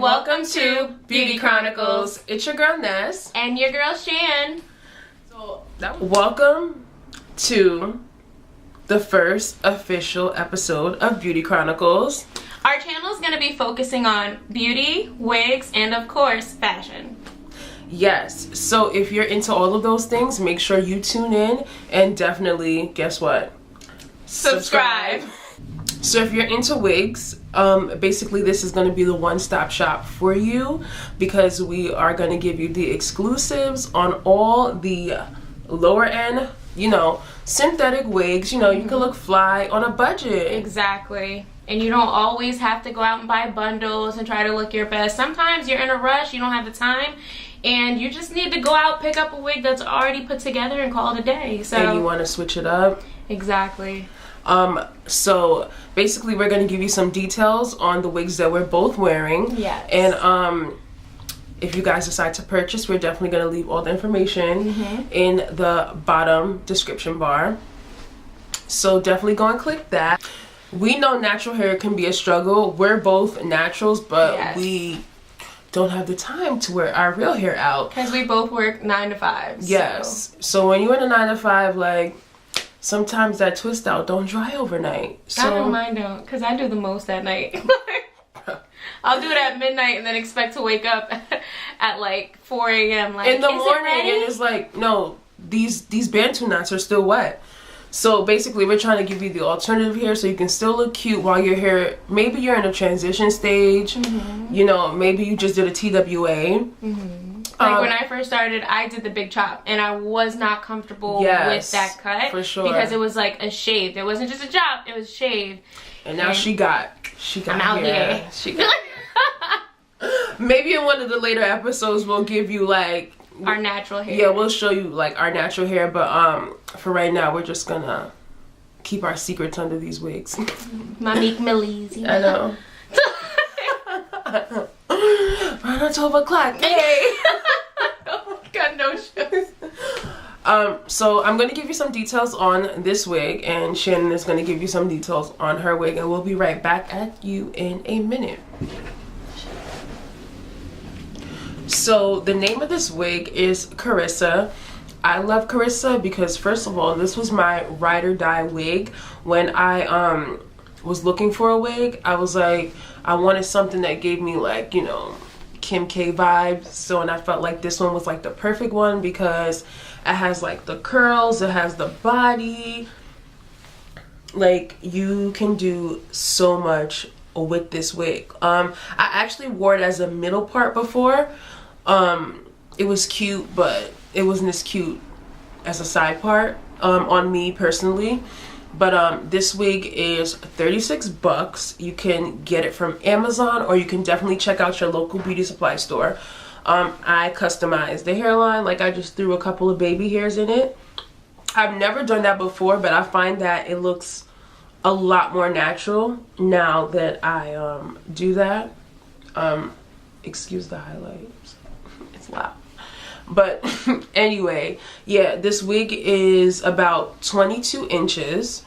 and welcome to Beauty Chronicles. It's your girl Ness. And your girl Shan. Welcome to the first official episode of Beauty Chronicles. Our channel is going to be focusing on beauty, wigs, and of course, fashion. Yes, so if you're into all of those things, make sure you tune in and definitely, guess what? Subscribe. So if you're into wigs, basically this is going to be the one-stop shop for you because we are going to give you the exclusives on all the lower end, synthetic wigs. You can look fly on a budget. Exactly. And you don't always have to go out and buy bundles and try to look your best. Sometimes you're in a rush, you don't have the time, and you just need to go out, pick up a wig that's already put together and call it a day. So and you want to switch it up. Exactly. So basically we're going to give you some details on the wigs that we're both wearing. Yes. And if you guys decide to purchase, we're definitely going to leave all the information in the bottom description bar. So definitely go and click that. We know natural hair can be a struggle. We're both naturals, but we don't have the time to wear our real hair out. Because we both work 9 to 5. Yes. So when you're in a 9 to 5, like, sometimes that twist out don't dry overnight. So I don't mind don't, because I do the most at night. I'll do it at midnight and then expect to wake up at like 4 a.m. Like, in the morning, and it's like, no, these Bantu knots are still wet. So basically we're trying to give you the alternative here so you can still look cute while your hair, maybe you're in a transition stage, maybe you just did a TWA. Like when I first started, I did the big chop and I was not comfortable with that cut. For sure. Because it was like a shave. It wasn't just a chop, it was shaved. And now she got I'm out here. She got maybe in one of the later episodes we'll give you like our natural hair. Yeah, we'll show you like our natural hair, but for right now we're just gonna keep our secrets under these wigs. My meek Millies. I know. Right on 12 o'clock. Hey. Oh my god, no shit. So I'm gonna give you some details on this wig, and Shannon is gonna give you some details on her wig, and we'll be right back at you in a minute. So the name of this wig is Karissa. I love Karissa because, first of all, this was my ride or die wig. When I was looking for a wig, I was like, I wanted something that gave me like, Kim K vibes. So, and I felt like this one was like the perfect one because it has like the curls, it has the body. Like, you can do so much with this wig. I actually wore it as a middle part before. It was cute, but it wasn't as cute as a side part on me personally. But this wig is $36. You can get it from Amazon, or you can definitely check out your local beauty supply store. I customized the hairline, like I just threw a couple of baby hairs in it. I've never done that before, but I find that it looks a lot more natural now that I do that. Excuse the highlights. It's loud. But anyway, yeah, this wig is about 22 inches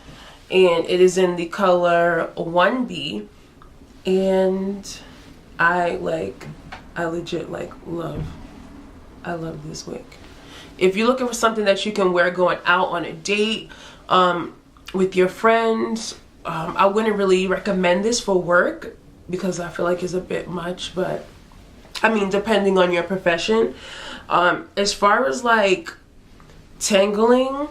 and it is in the color 1B, and I legit love this wig. If you're looking for something that you can wear going out on a date with your friends, I wouldn't really recommend this for work because I feel like it's a bit much, but I mean, depending on your profession. As far as like tangling,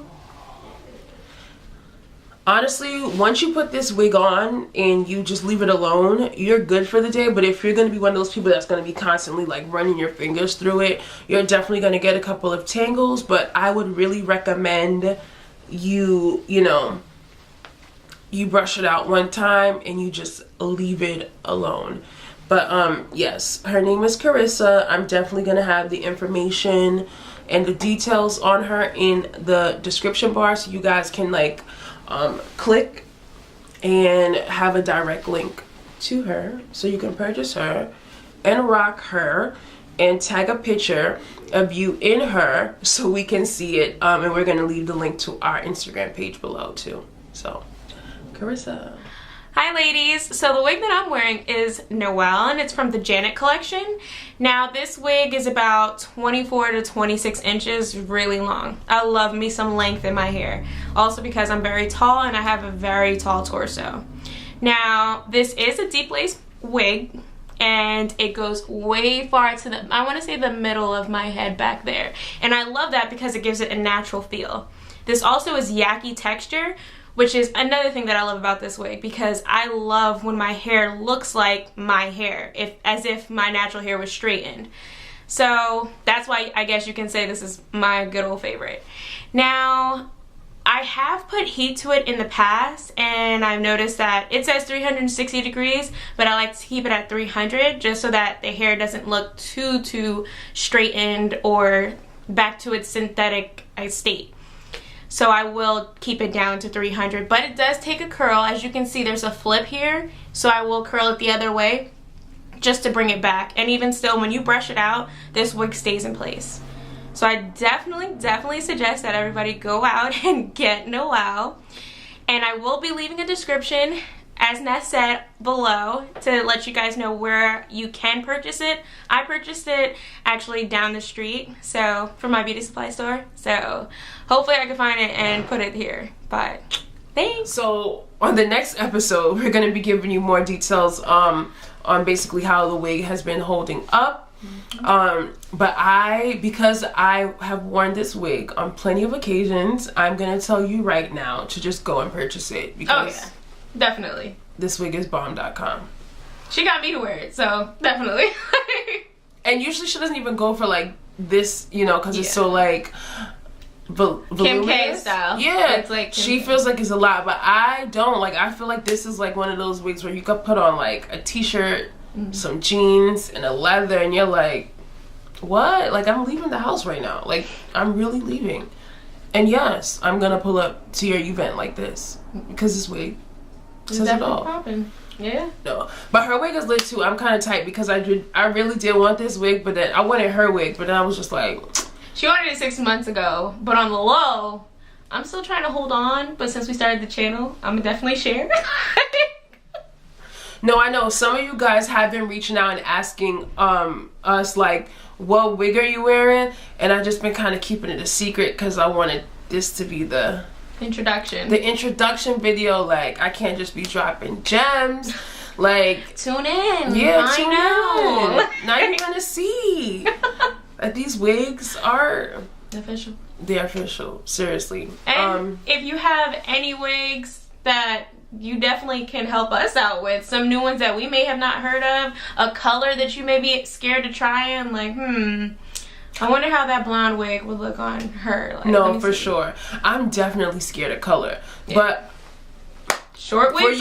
honestly, once you put this wig on and you just leave it alone, you're good for the day. But if you're going to be one of those people that's going to be constantly like running your fingers through it, you're definitely going to get a couple of tangles. But I would really recommend you brush it out one time and you just leave it alone. But yes, her name is Karissa. I'm definitely gonna have the information and the details on her in the description bar, so you guys can like click and have a direct link to her, so you can purchase her and rock her and tag a picture of you in her so we can see it. And we're gonna leave the link to our Instagram page below too. So, Karissa. Hi ladies, so the wig that I'm wearing is Noelle and it's from the Janet collection. Now this wig is about 24 to 26 inches, really long. I love me some length in my hair. Also because I'm very tall and I have a very tall torso. Now this is a deep lace wig and it goes way far to the, I want to say the middle of my head back there. And I love that because it gives it a natural feel. This also is yaki texture, which is another thing that I love about this wig because I love when my hair looks like my hair, as if my natural hair was straightened. So that's why I guess you can say this is my good old favorite. Now, I have put heat to it in the past and I've noticed that it says 360 degrees, but I like to keep it at 300 just so that the hair doesn't look too straightened or back to its synthetic state. So I will keep it down to 300, but it does take a curl. As you can see, there's a flip here, so I will curl it the other way just to bring it back. And even still, when you brush it out, this wig stays in place. So I definitely suggest that everybody go out and get Noelle. And I will be leaving a description, as Ness said, below to let you guys know where you can purchase it. I purchased it actually down the street, so from my beauty supply store. So hopefully I can find it and put it here. But thanks. So on the next episode, we're going to be giving you more details on basically how the wig has been holding up. But because I have worn this wig on plenty of occasions, I'm going to tell you right now to just go and purchase it. Because oh yeah, definitely. This wig is bomb.com. She got me to wear it, so definitely. And usually she doesn't even go for like this, you know, because it's so like Kim K style. Yeah, it's like she feels like it's a lot, but I don't. Like, I feel like this is like one of those wigs where you could put on like a t-shirt, some jeans, and a leather, and you're like, what? Like, I'm leaving the house right now. Like, I'm really leaving. And yes, I'm gonna pull up to your event like this because this wig says it all. Popping. Yeah. No, but her wig is lit too. I'm kind of tight because I really did want this wig, but then I wanted her wig, but then I was just like. She ordered it 6 months ago, but on the low, I'm still trying to hold on. But since we started the channel, I'm gonna definitely share. No, I know some of you guys have been reaching out and asking us like, what wig are you wearing? And I've just been kind of keeping it a secret because I wanted this to be the introduction video. Like, I can't just be dropping gems. Like, tune in. Yeah, tune in. Now you're gonna see that these wigs are official. They're official, seriously. And if you have any wigs that you definitely can help us out with, some new ones that we may have not heard of, a color that you may be scared to try and like, I wonder how that blonde wig would look on her. Like, no, for sure. I'm definitely scared of color. Yeah. But short wigs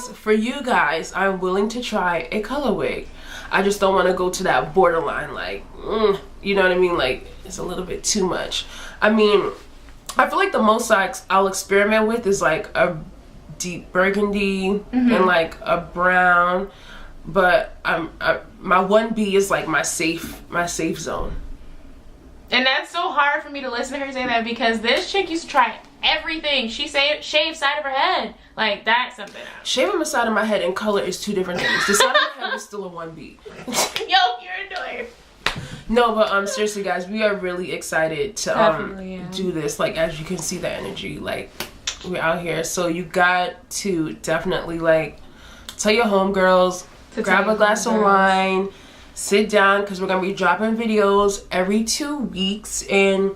for you guys, I'm willing to try a color wig. I just don't want to go to that borderline, like, you know what I mean? Like, it's a little bit too much. I mean, I feel like the most I'll experiment with is like a deep burgundy and like a brown. But my 1B is like my safe zone. And that's so hard for me to listen to her say that because this chick used to try everything. She shaved side of her head. Like, that's something else. Shaving the side of my head and color is two different things. The side of my head is still a 1B. Yo, you're annoying. No, but seriously guys, we are really excited to do this. Like, as you can see the energy, like, we're out here. So you got to definitely like tell your homegirls, grab a glass of wine, sit down, because we're gonna be dropping videos every 2 weeks. And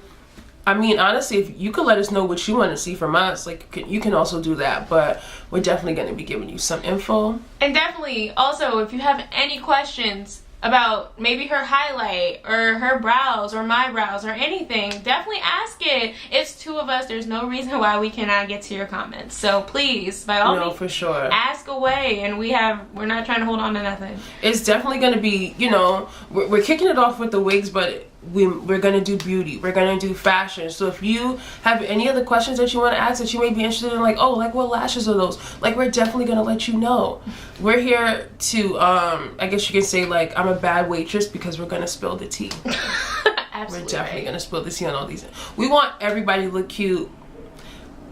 I mean, honestly, if you could let us know what you want to see from us, like, you can also do that. But we're definitely going to be giving you some info. And definitely, also, if you have any questions about maybe her highlight or her brows or my brows or anything, definitely ask it. It's 2 of us. There's no reason why we cannot get to your comments. So please, by all means, for sure, ask away. And we're not trying to hold on to nothing. It's definitely going to be, you know, we're kicking it off with the wigs, but we're gonna do beauty, we're gonna do fashion. So if you have any other questions that you want to ask that you may be interested in, like, oh, like, what lashes are those, like, we're definitely gonna let you know. We're here to I guess you can say, like, I'm a bad waitress because we're gonna spill the tea. Absolutely. We're definitely gonna spill the tea on all these. We want everybody to look cute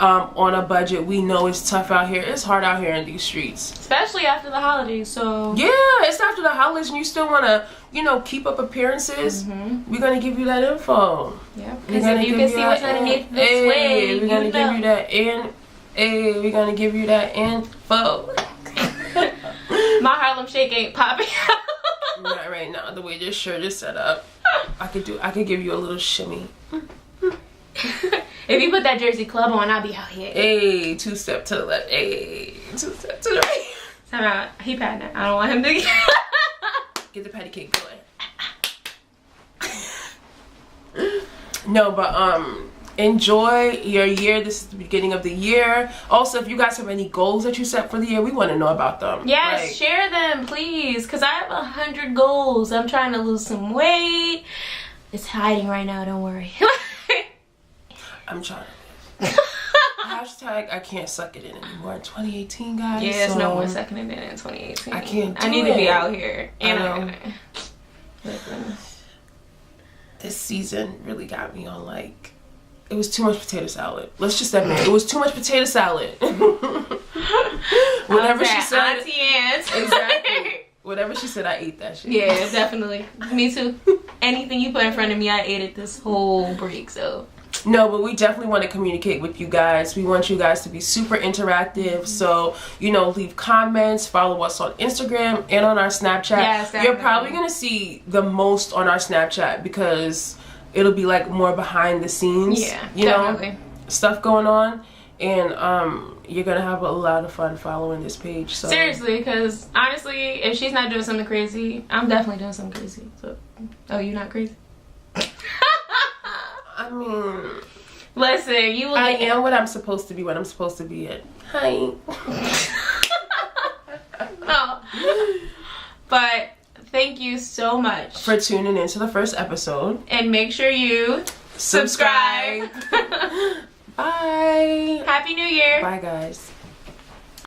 on a budget. We know it's tough out here. It's hard out here in these streets, especially after the holidays. So yeah, it's after the holidays, and you still want to, you know, keep up appearances. We're gonna give you that info. Yeah, because if you can see what's underneath this wig, we're gonna give you that we're gonna give you that info. My Harlem Shake ain't popping. Not right now. The way this shirt is set up, I could give you a little shimmy. If you put that Jersey Club on, I'll be out here. Hey, 2 step to the left. Hey, 2 step to the right. Somehow he patting it. I don't want him to get the patty cake going. No, but enjoy your year. This is the beginning of the year. Also, if you guys have any goals that you set for the year, we want to know about them. Yes, like, share them, please. Because I have 100 goals. I'm trying to lose some weight. It's hiding right now. Don't worry. I'm trying to. Hashtag I can't suck it in anymore in 2018, guys. Yeah, there's no more sucking it in 2018. I can't do I need it. to be out here. And listen, this season really got me on, like, it was too much potato salad. Let's just admit it was too much potato salad. Whatever she said, Auntie Aunt. exactly. Whatever she said, I ate that shit. Yeah, definitely. Me too. Anything you put in front of me, I ate it this whole break. So no, but we definitely want to communicate with you guys. We want you guys to be super interactive. So, you know, leave comments, follow us on Instagram and on our Snapchat. Yes, you're probably going to see the most on our Snapchat because it'll be like more behind the scenes. Yeah, you definitely. know, stuff going on. And you're going to have a lot of fun following this page. So seriously, because honestly, if she's not doing something crazy, I'm definitely doing something crazy. So, oh, you're not crazy? I mean, listen, I am what I'm supposed to be when I'm supposed to be it. Hi. Oh. But thank you so much for tuning into the first episode. And make sure you subscribe. Bye. Happy New Year. Bye, guys.